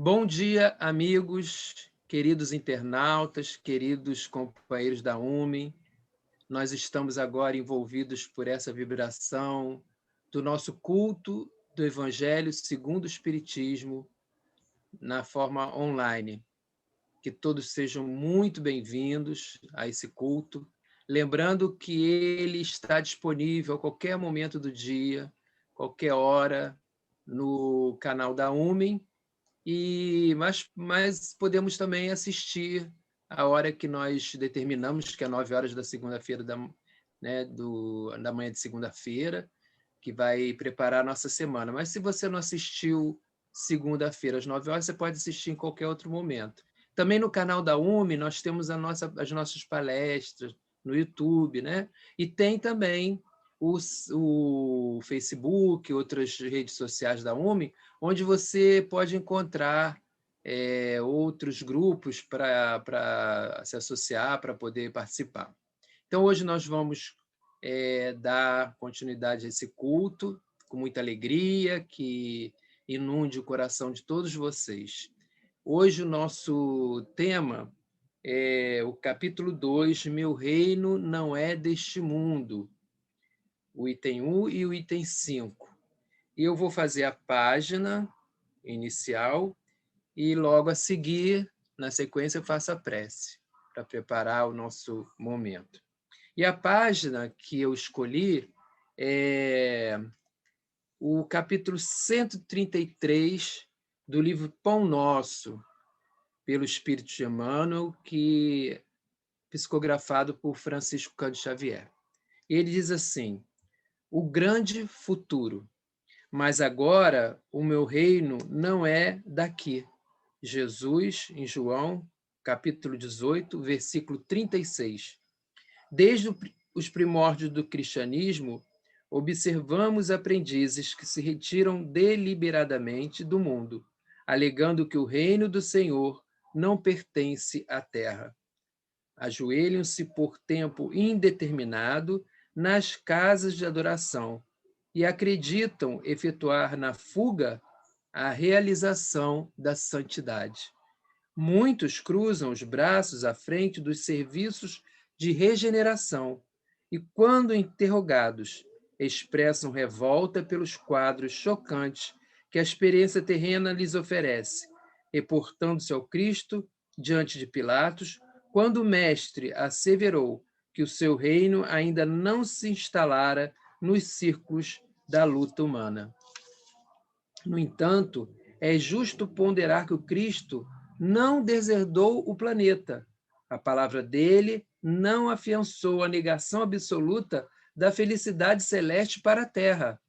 Bom dia, amigos, queridos internautas, queridos companheiros da UME. Nós estamos agora envolvidos por essa vibração do nosso culto do Evangelho segundo o Espiritismo na forma online. Que todos sejam muito bem-vindos a esse culto. Lembrando que ele está disponível a qualquer momento do dia, qualquer hora, no canal da UME. Mas podemos também assistir a hora que nós determinamos, que é 9 horas da segunda-feira, da manhã de segunda-feira, que vai preparar a nossa semana. Mas se você não assistiu segunda-feira às 9 horas, você pode assistir em qualquer outro momento. Também no canal da UME nós temos as nossas palestras no YouTube, né? E tem também o Facebook, outras redes sociais da UME, onde você pode encontrar outros grupos para se associar, para poder participar. Então, hoje nós vamos dar continuidade a esse culto, com muita alegria, que inunde o coração de todos vocês. Hoje o nosso tema é o capítulo 2, Meu Reino Não É Deste Mundo, o item 1 e o item 5. E eu vou fazer a página inicial e logo a seguir, na sequência, eu faço a prece para preparar o nosso momento. E a página que eu escolhi é o capítulo 133 do livro Pão Nosso, pelo Espírito de Emmanuel, que é psicografado por Francisco Cândido Xavier. Ele diz assim: o grande futuro, mas agora o meu reino não é daqui. Jesus, em João, capítulo 18, versículo 36. Desde os primórdios do cristianismo, observamos aprendizes que se retiram deliberadamente do mundo, alegando que o reino do Senhor não pertence à terra. Ajoelham-se por tempo indeterminado nas casas de adoração e acreditam efetuar na fuga a realização da santidade. Muitos cruzam os braços à frente dos serviços de regeneração e, quando interrogados, expressam revolta pelos quadros chocantes que a experiência terrena lhes oferece, reportando-se ao Cristo diante de Pilatos, quando o Mestre asseverou que o seu reino ainda não se instalara nos círculos da luta humana. No entanto, é justo ponderar que o Cristo não deserdou o planeta. A palavra dele não afiançou a negação absoluta da felicidade celeste para a Terra,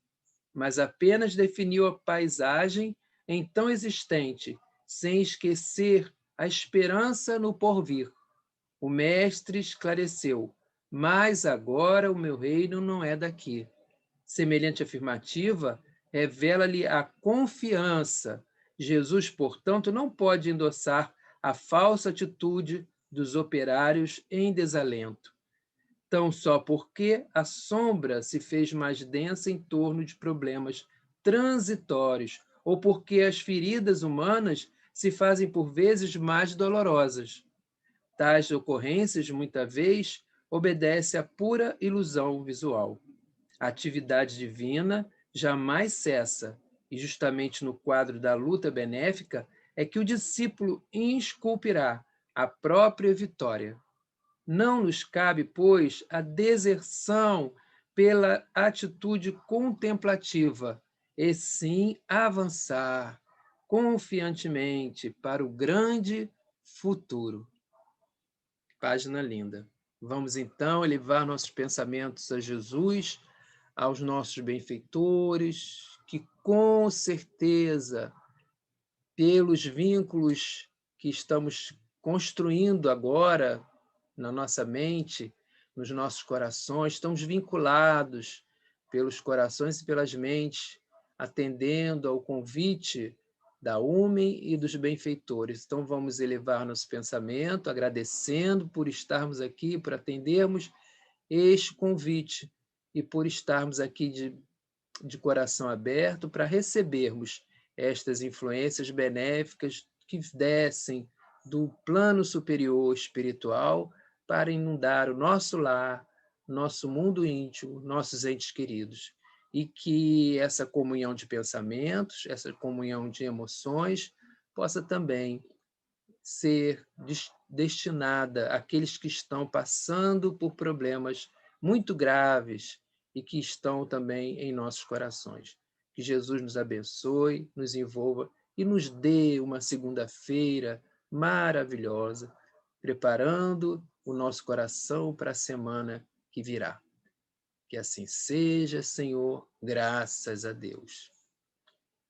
mas apenas definiu a paisagem então existente, sem esquecer a esperança no porvir. O Mestre esclareceu: mas agora o meu reino não é daqui. Semelhante afirmativa revela-lhe a confiança. Jesus, portanto, não pode endossar a falsa atitude dos operários em desalento, tão só porque a sombra se fez mais densa em torno de problemas transitórios, ou porque as feridas humanas se fazem por vezes mais dolorosas. Tais ocorrências, muitas vezes, obedecem à pura ilusão visual. A atividade divina jamais cessa, e justamente no quadro da luta benéfica é que o discípulo esculpirá a própria vitória. Não nos cabe, pois, a deserção pela atitude contemplativa, e sim avançar confiantemente para o grande futuro. Página linda. Vamos então elevar nossos pensamentos a Jesus, aos nossos benfeitores, que com certeza, pelos vínculos que estamos construindo agora na nossa mente, nos nossos corações, estamos vinculados pelos corações e pelas mentes, atendendo ao convite da UME e dos benfeitores. Então, vamos elevar nosso pensamento, agradecendo por estarmos aqui, por atendermos este convite e por estarmos aqui de coração aberto para recebermos estas influências benéficas que descem do plano superior espiritual para inundar o nosso lar, nosso mundo íntimo, nossos entes queridos. E que essa comunhão de pensamentos, essa comunhão de emoções, possa também ser destinada àqueles que estão passando por problemas muito graves e que estão também em nossos corações. Que Jesus nos abençoe, nos envolva e nos dê uma segunda-feira maravilhosa, preparando o nosso coração para a semana que virá. Que assim seja, Senhor, graças a Deus.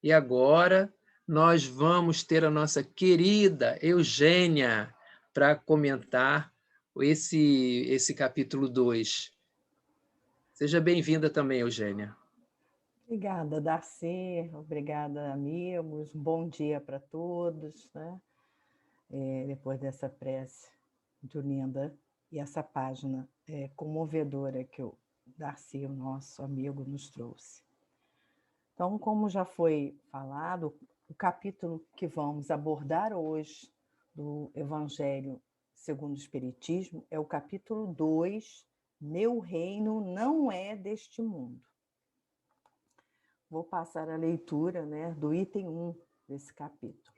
E agora nós vamos ter a nossa querida Eugênia para comentar esse capítulo 2. Seja bem-vinda também, Eugênia. Obrigada, Darcy. Obrigada, amigos. Um bom dia para todos, né? Depois dessa prece junina e essa página comovedora que o Darcy, o nosso amigo, nos trouxe. Então, como já foi falado, o capítulo que vamos abordar hoje do Evangelho segundo o Espiritismo é o capítulo 2, Meu reino não é deste mundo. Vou passar a leitura, né, do item 1 desse capítulo.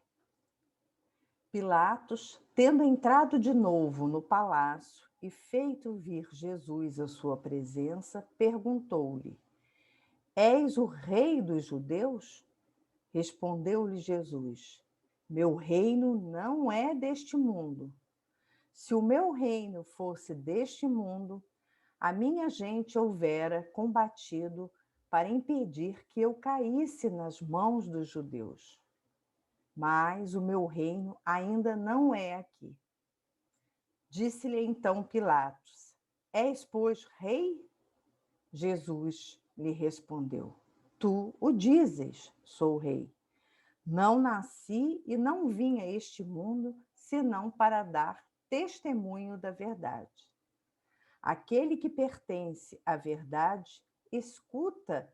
Pilatos, tendo entrado de novo no palácio e feito vir Jesus à sua presença, perguntou-lhe: És o rei dos judeus? Respondeu-lhe Jesus: Meu reino não é deste mundo. Se o meu reino fosse deste mundo, a minha gente houvera combatido para impedir que eu caísse nas mãos dos judeus. Mas o meu reino ainda não é aqui. Disse-lhe então Pilatos: És, pois, rei? Jesus lhe respondeu: Tu o dizes, sou rei. Não nasci e não vim a este mundo senão para dar testemunho da verdade. Aquele que pertence à verdade escuta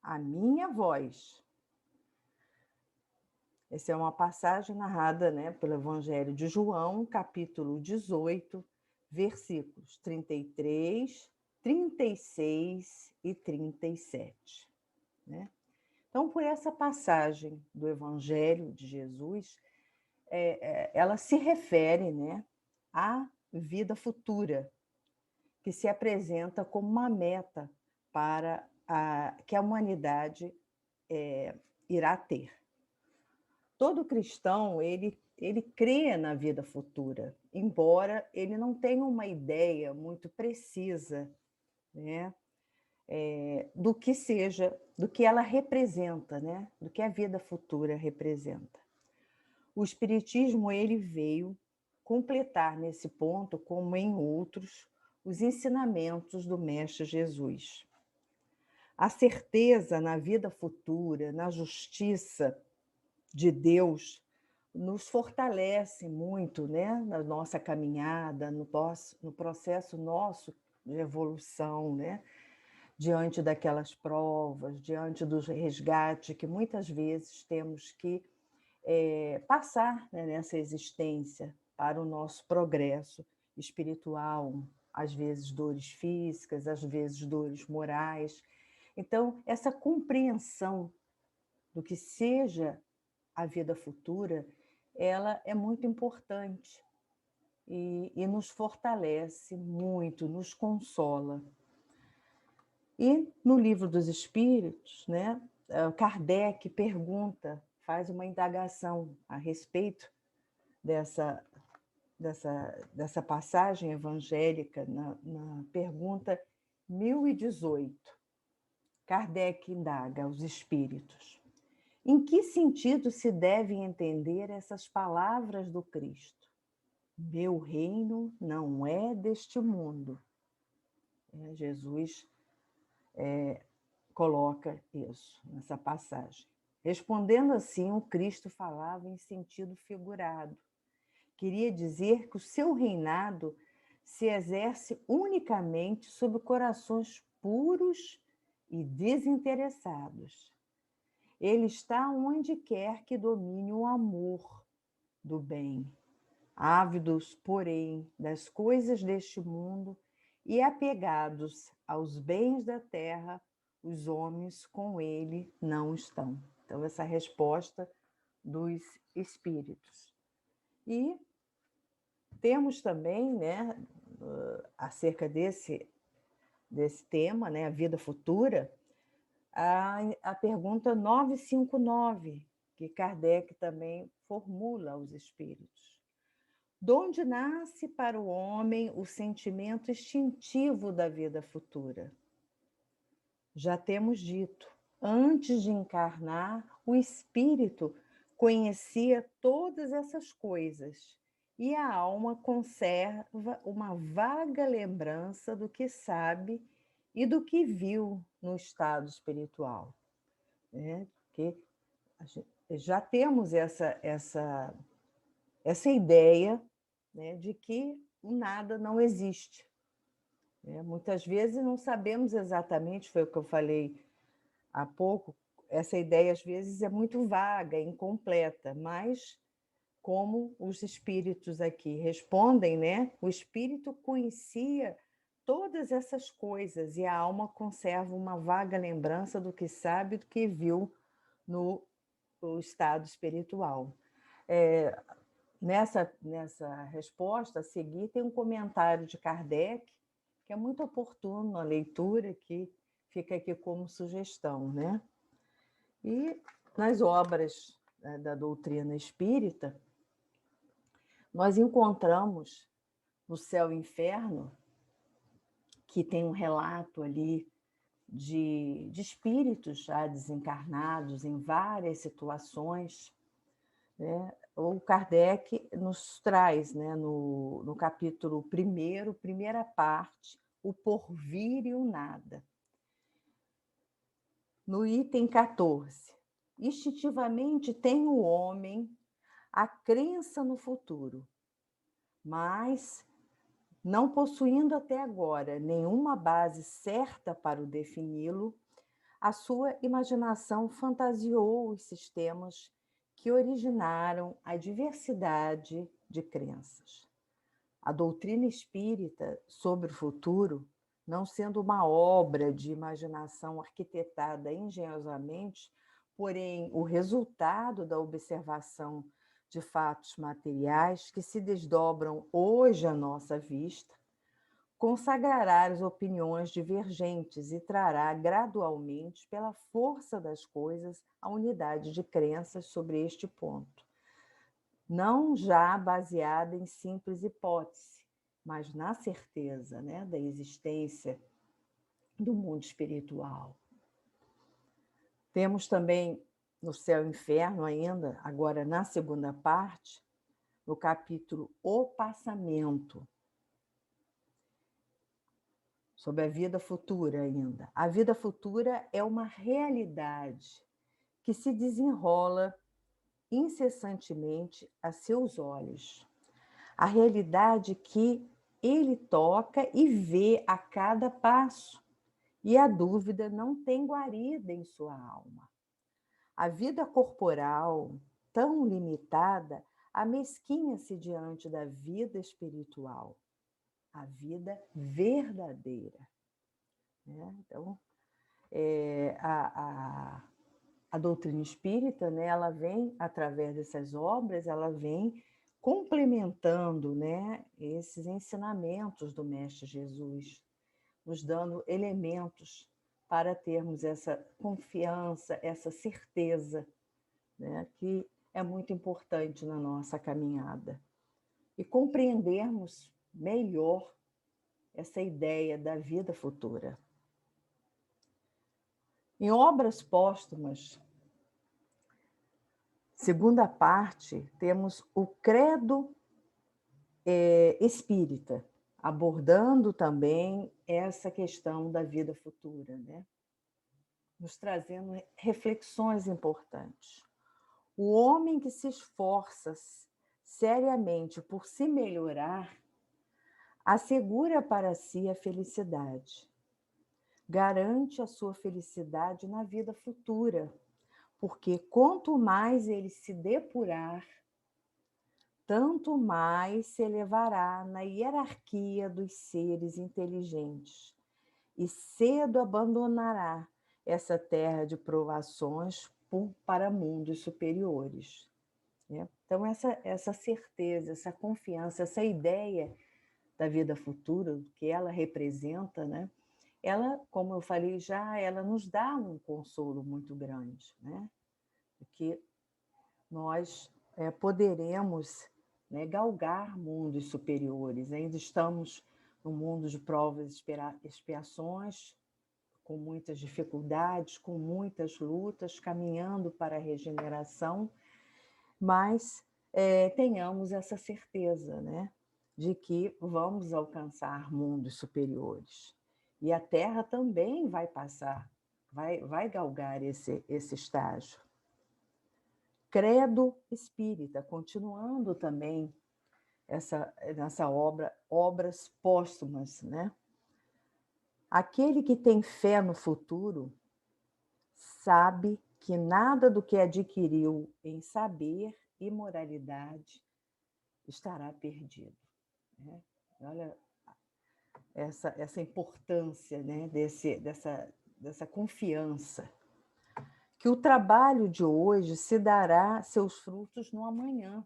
a minha voz. Essa é uma passagem narrada, né, pelo Evangelho de João, capítulo 18, versículos 33, 36 e 37. Né? Então, por essa passagem do Evangelho de Jesus, ela se refere, né, à vida futura, que se apresenta como uma meta para que a humanidade irá ter. Todo cristão, ele crê na vida futura, embora ele não tenha uma ideia muito precisa, né, do que seja, do que ela representa, né, do que a vida futura representa. O Espiritismo ele veio completar nesse ponto, como em outros, os ensinamentos do Mestre Jesus. A certeza na vida futura, na justiça de Deus, nos fortalece muito, né, na nossa caminhada, no processo nosso de evolução, né, diante daquelas provas, diante dos resgates que muitas vezes temos que passar, né, nessa existência para o nosso progresso espiritual, às vezes dores físicas, às vezes dores morais. Então, essa compreensão do que seja a vida futura, ela é muito importante e nos fortalece muito, nos consola. E no Livro dos Espíritos, né, Kardec pergunta, faz uma indagação a respeito dessa passagem evangélica na pergunta 1018. Kardec indaga aos espíritos: em que sentido se devem entender essas palavras do Cristo? Meu reino não é deste mundo. Jesus coloca isso nessa passagem. Respondendo assim, o Cristo falava em sentido figurado. Queria dizer que o seu reinado se exerce unicamente sobre corações puros e desinteressados. Ele está onde quer que domine o amor do bem. Ávidos, porém, das coisas deste mundo e apegados aos bens da terra, os homens com ele não estão. Então, essa resposta dos espíritos. E temos também, né, acerca desse tema, né, a vida futura, a pergunta 959, que Kardec também formula aos espíritos. Donde nasce para o homem o sentimento instintivo da vida futura? Já temos dito, antes de encarnar, o espírito conhecia todas essas coisas e a alma conserva uma vaga lembrança do que sabe e do que viu no estado espiritual. Né? Que já temos essa ideia, né, de que o nada não existe. Muitas vezes não sabemos exatamente, foi o que eu falei há pouco, essa ideia às vezes é muito vaga, incompleta, mas como os espíritos aqui respondem, né? O espírito conhecia todas essas coisas e a alma conserva uma vaga lembrança do que sabe, do que viu no estado espiritual. Nessa resposta a seguir, tem um comentário de Kardec, que é muito oportuno a leitura, que fica aqui como sugestão. Né? E nas obras da doutrina espírita, nós encontramos no Céu e Inferno, que tem um relato ali de espíritos já desencarnados em várias situações, né? O Kardec nos traz, né, no capítulo 1º, primeira parte, o porvir e o nada. No item 14, instintivamente tem o homem a crença no futuro, mas, não possuindo até agora nenhuma base certa para o defini-lo, a sua imaginação fantasiou os sistemas que originaram a diversidade de crenças. A doutrina espírita sobre o futuro, não sendo uma obra de imaginação arquitetada engenhosamente, porém o resultado da observação de fatos materiais que se desdobram hoje à nossa vista, consagrará as opiniões divergentes e trará gradualmente, pela força das coisas, a unidade de crenças sobre este ponto, não já baseada em simples hipótese, mas na certeza, né, da existência do mundo espiritual. Temos também no Céu e Inferno ainda, agora na segunda parte, no capítulo O Passamento, sobre a vida futura ainda. A vida futura é uma realidade que se desenrola incessantemente a seus olhos. A realidade que ele toca e vê a cada passo, e a dúvida não tem guarida em sua alma. A vida corporal, tão limitada, amesquinha-se diante da vida espiritual, a vida verdadeira. Então, a doutrina espírita, né, ela vem, através dessas obras, ela vem complementando, né, esses ensinamentos do Mestre Jesus, nos dando elementos para termos essa confiança, essa certeza, né, que é muito importante na nossa caminhada. E compreendermos melhor essa ideia da vida futura. Em obras póstumas, segunda parte, temos o Credo Espírita, abordando também essa questão da vida futura, né? Nos trazendo reflexões importantes. O homem que se esforça seriamente por se melhorar, assegura para si a felicidade. Garante a sua felicidade na vida futura, porque quanto mais ele se depurar, tanto mais se elevará na hierarquia dos seres inteligentes e cedo abandonará essa terra de provações para mundos superiores. Né? Então, essa certeza, essa confiança, essa ideia da vida futura, que ela representa, né? Ela, como eu falei já, ela nos dá um consolo muito grande, né? Porque nós poderemos, né, galgar mundos superiores. Ainda estamos no mundo de provas e expiações, com muitas dificuldades, com muitas lutas, caminhando para a regeneração, mas tenhamos essa certeza, né, de que vamos alcançar mundos superiores. E a Terra também vai passar, vai galgar esse estágio. Credo espírita, continuando também nessa obras póstumas, né? Aquele que tem fé no futuro sabe que nada do que adquiriu em saber e moralidade estará perdido. Né? Olha essa importância, né, dessa confiança, que o trabalho de hoje se dará seus frutos no amanhã,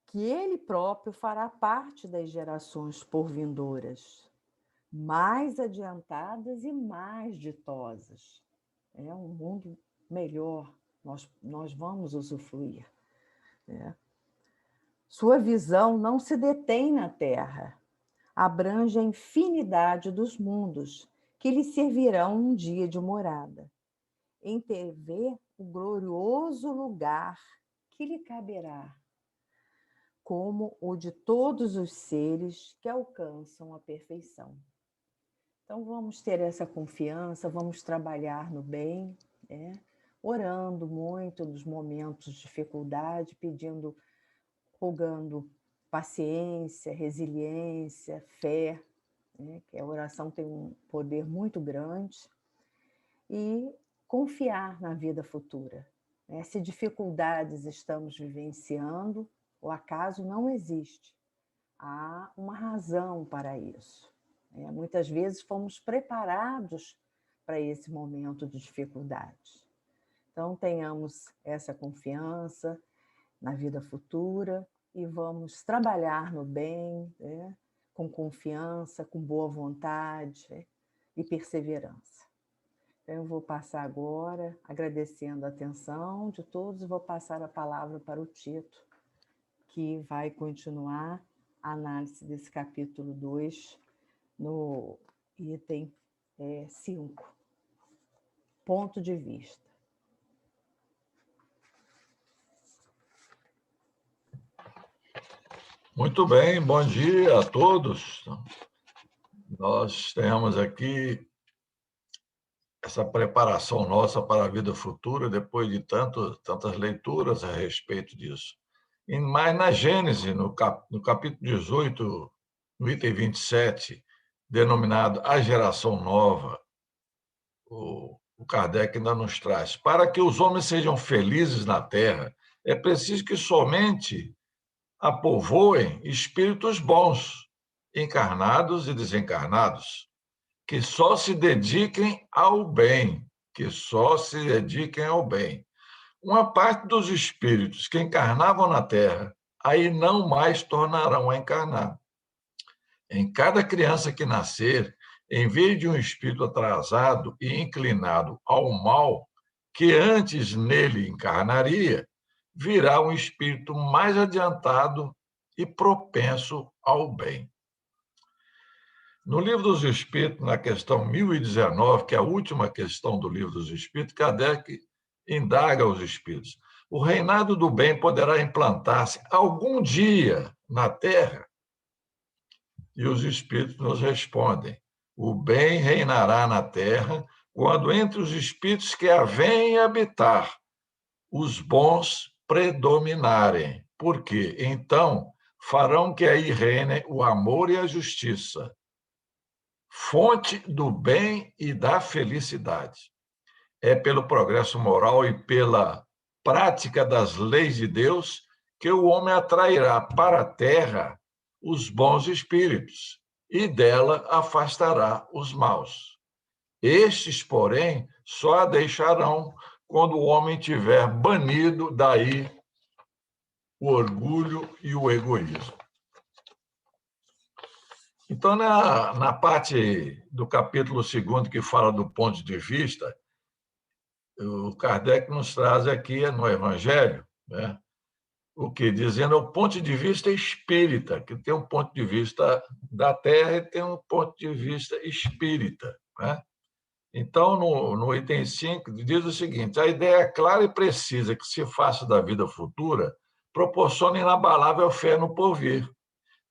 que ele próprio fará parte das gerações porvindouras, mais adiantadas e mais ditosas. É um mundo melhor, nós vamos usufruir. Né? Sua visão não se detém na Terra, abrange a infinidade dos mundos que lhe servirão um dia de morada. Entrevê o glorioso lugar que lhe caberá, como o de todos os seres que alcançam a perfeição. Então, vamos ter essa confiança, vamos trabalhar no bem, né? Orando muito nos momentos de dificuldade, pedindo, rogando paciência, resiliência, fé, né? Que a oração tem um poder muito grande, e confiar na vida futura. Né? Se dificuldades estamos vivenciando, o acaso não existe. Há uma razão para isso. Muitas vezes fomos preparados para esse momento de dificuldade. Então, tenhamos essa confiança na vida futura e vamos trabalhar no bem, né? Com confiança, com boa vontade, né? E perseverança. Então, eu vou passar agora, agradecendo a atenção de todos, vou passar a palavra para o Tito, que vai continuar a análise desse capítulo 2, no item 5, ponto de vista. Muito bem, bom dia a todos. Nós temos aqui essa preparação nossa para a vida futura, depois de tantas leituras a respeito disso. Mas na Gênesis, no capítulo 18, no item 27, denominado A Geração Nova, o Kardec ainda nos traz: para que os homens sejam felizes na Terra, é preciso que somente a povoem espíritos bons, encarnados e desencarnados, que só se dediquem ao bem, que só se dediquem ao bem. Uma parte dos espíritos que encarnavam na Terra, aí não mais tornarão a encarnar. Em cada criança que nascer, em vez de um espírito atrasado e inclinado ao mal, que antes nele encarnaria, virá um espírito mais adiantado e propenso ao bem. No Livro dos Espíritos, na questão 1019, que é a última questão do Livro dos Espíritos, Kardec indaga os espíritos: o reinado do bem poderá implantar-se algum dia na Terra? E os espíritos nos respondem: o bem reinará na Terra quando entre os espíritos que a vêm habitar, os bons predominarem, porque então farão que aí reine o amor e a justiça, fonte do bem e da felicidade. é pelo progresso moral e pela prática das leis de Deus que o homem atrairá para a terra os bons espíritos e dela afastará os maus. Estes, porém, só a deixarão quando o homem tiver banido daí o orgulho e o egoísmo. Então, na parte do capítulo 2, que fala do ponto de vista, o Kardec nos traz aqui no Evangelho, né, o que? Dizendo o ponto de vista espírita, que tem um ponto de vista da Terra e tem um ponto de vista espírita. Né? Então, no item 5, diz o seguinte: a ideia clara e precisa que se faça da vida futura proporciona inabalável fé no porvir.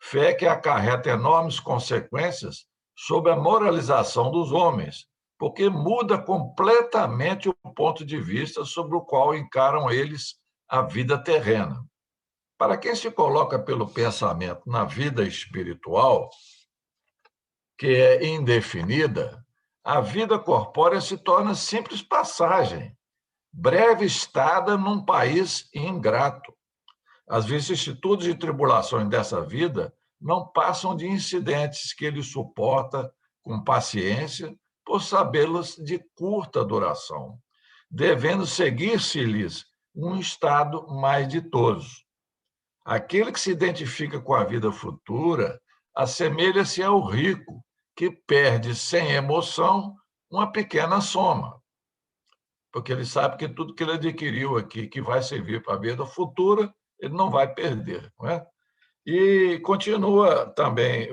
Fé que acarreta enormes consequências sobre a moralização dos homens, porque muda completamente o ponto de vista sobre o qual encaram eles a vida terrena. Para quem se coloca pelo pensamento na vida espiritual, que é indefinida, a vida corpórea se torna simples passagem, breve estada num país ingrato. As vicissitudes e tribulações dessa vida não passam de incidentes que ele suporta com paciência, por sabê-los de curta duração, devendo seguir-se-lhes um estado mais ditoso. Aquele que se identifica com a vida futura assemelha-se ao rico, que perde sem emoção uma pequena soma, porque ele sabe que tudo que ele adquiriu aqui, que vai servir para a vida futura, ele não vai perder. Não é? E continua também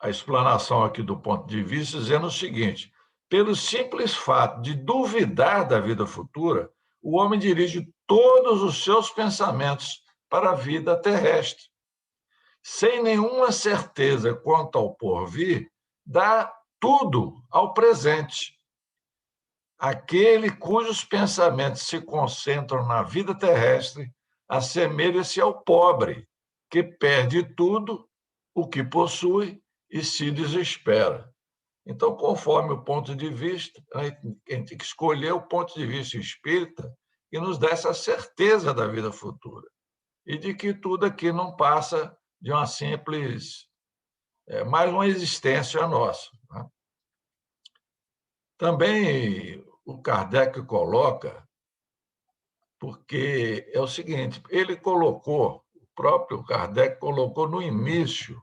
a explanação aqui do ponto de vista, dizendo o seguinte: pelo simples fato de duvidar da vida futura, o homem dirige todos os seus pensamentos para a vida terrestre. Sem nenhuma certeza quanto ao porvir, dá tudo ao presente. Aquele cujos pensamentos se concentram na vida terrestre assemelha-se ao pobre, que perde tudo o que possui e se desespera. Então, conforme o ponto de vista, a gente tem que escolher o ponto de vista espírita que nos dá essa certeza da vida futura e de que tudo aqui não passa de uma simples, mais uma existência nossa. Né? Também o Kardec coloca, porque é o seguinte, o próprio Kardec colocou no início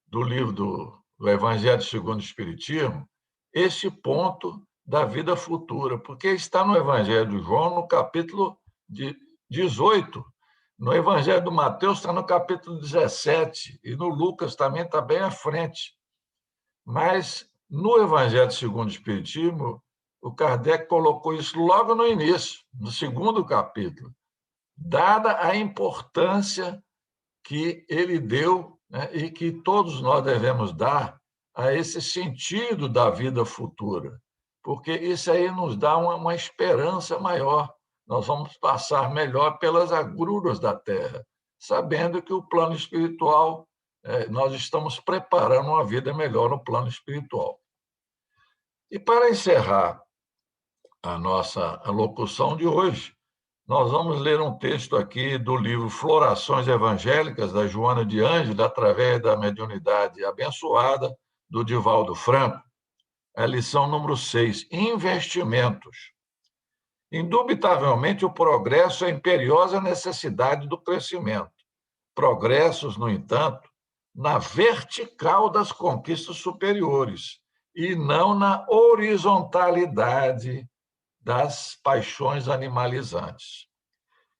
do livro do Evangelho segundo o Espiritismo, esse ponto da vida futura, porque está no Evangelho de João, no capítulo 18, no Evangelho do Mateus está no capítulo 17, e no Lucas também está bem à frente. Mas no Evangelho segundo o Espiritismo, o Kardec colocou isso logo no início, no 2º capítulo, dada a importância que ele deu, né, e que todos nós devemos dar a esse sentido da vida futura, porque isso aí nos dá uma esperança maior. Nós vamos passar melhor pelas agruras da Terra, sabendo que o plano espiritual, nós estamos preparando uma vida melhor no plano espiritual. E para encerrar a nossa locução de hoje, nós vamos ler um texto aqui do livro Florações Evangélicas, da Joana de Ângela, através da mediunidade abençoada do Divaldo Franco, a lição número 6, Investimentos. Indubitavelmente, o progresso é a imperiosa necessidade do crescimento. Progressos, no entanto, na vertical das conquistas superiores e não na horizontalidade das paixões animalizantes.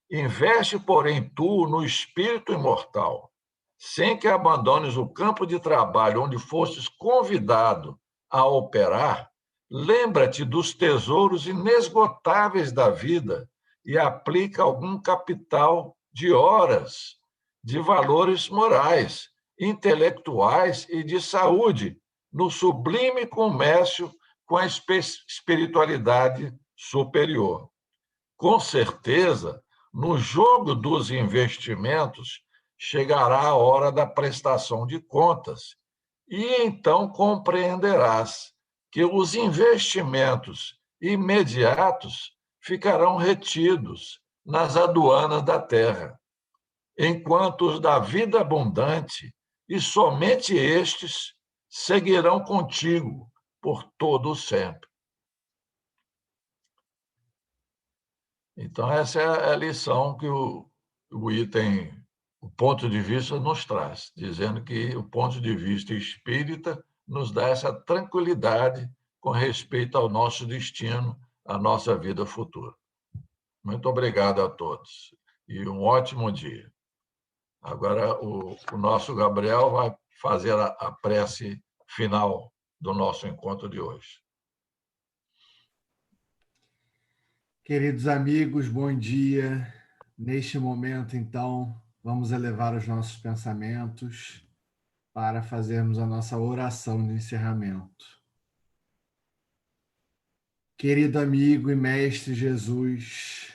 Investe, porém, tu no espírito imortal, sem que abandones o campo de trabalho onde fostes convidado a operar. Lembra-te dos tesouros inesgotáveis da vida e aplica algum capital de horas, de valores morais, intelectuais e de saúde no sublime comércio com a espiritualidade superior. Com certeza, no jogo dos investimentos, chegará a hora da prestação de contas, e então compreenderás que os investimentos imediatos ficarão retidos nas aduanas da terra, enquanto os da vida abundante, e somente estes, seguirão contigo por todo o sempre. Então, essa é a lição que o item, o ponto de vista, nos traz, dizendo que o ponto de vista espírita nos dá essa tranquilidade com respeito ao nosso destino, à nossa vida futura. Muito obrigado a todos e um ótimo dia. Agora, o nosso Gabriel vai fazer a prece final do nosso encontro de hoje. Queridos amigos, bom dia. Neste momento, então, vamos elevar os nossos pensamentos para fazermos a nossa oração de encerramento. Querido amigo e mestre Jesus,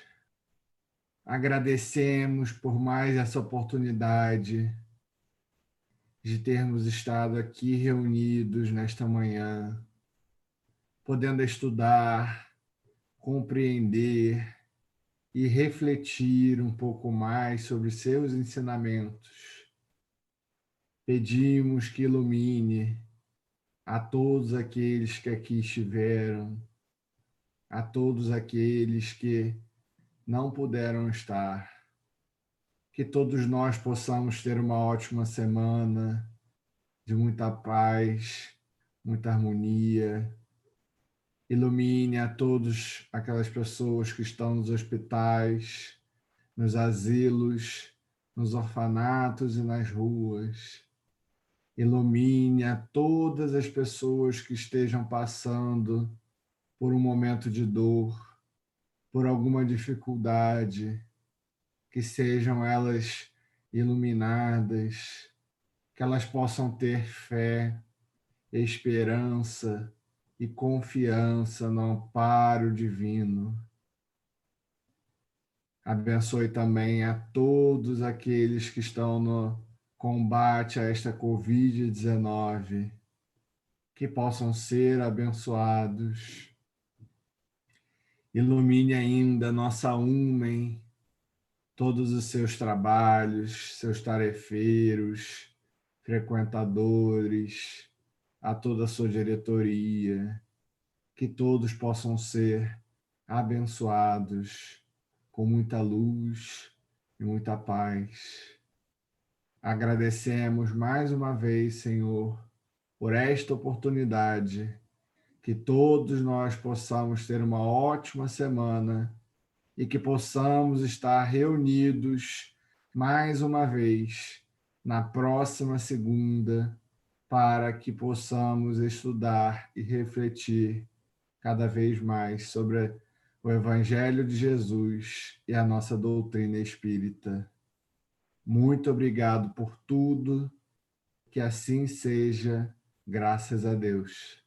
agradecemos por mais essa oportunidade de termos estado aqui reunidos nesta manhã, podendo estudar, compreender e refletir um pouco mais sobre seus ensinamentos. Pedimos que ilumine a todos aqueles que aqui estiveram, a todos aqueles que não puderam estar, que todos nós possamos ter uma ótima semana de muita paz, muita harmonia. Ilumine a todos aquelas pessoas que estão nos hospitais, nos asilos, nos orfanatos e nas ruas. Ilumine a todas as pessoas que estejam passando por um momento de dor, por alguma dificuldade, que sejam elas iluminadas, que elas possam ter fé, esperança e confiança no amparo divino. Abençoe também a todos aqueles que estão no combate a esta Covid-19, que possam ser abençoados. Ilumine ainda nossa Umen, todos os seus trabalhos, seus tarefeiros, frequentadores, a toda a sua diretoria, que todos possam ser abençoados com muita luz e muita paz. Agradecemos mais uma vez, Senhor, por esta oportunidade, que todos nós possamos ter uma ótima semana e que possamos estar reunidos mais uma vez na próxima segunda, para que possamos estudar e refletir cada vez mais sobre o Evangelho de Jesus e a nossa doutrina espírita. Muito obrigado por tudo, que assim seja, graças a Deus.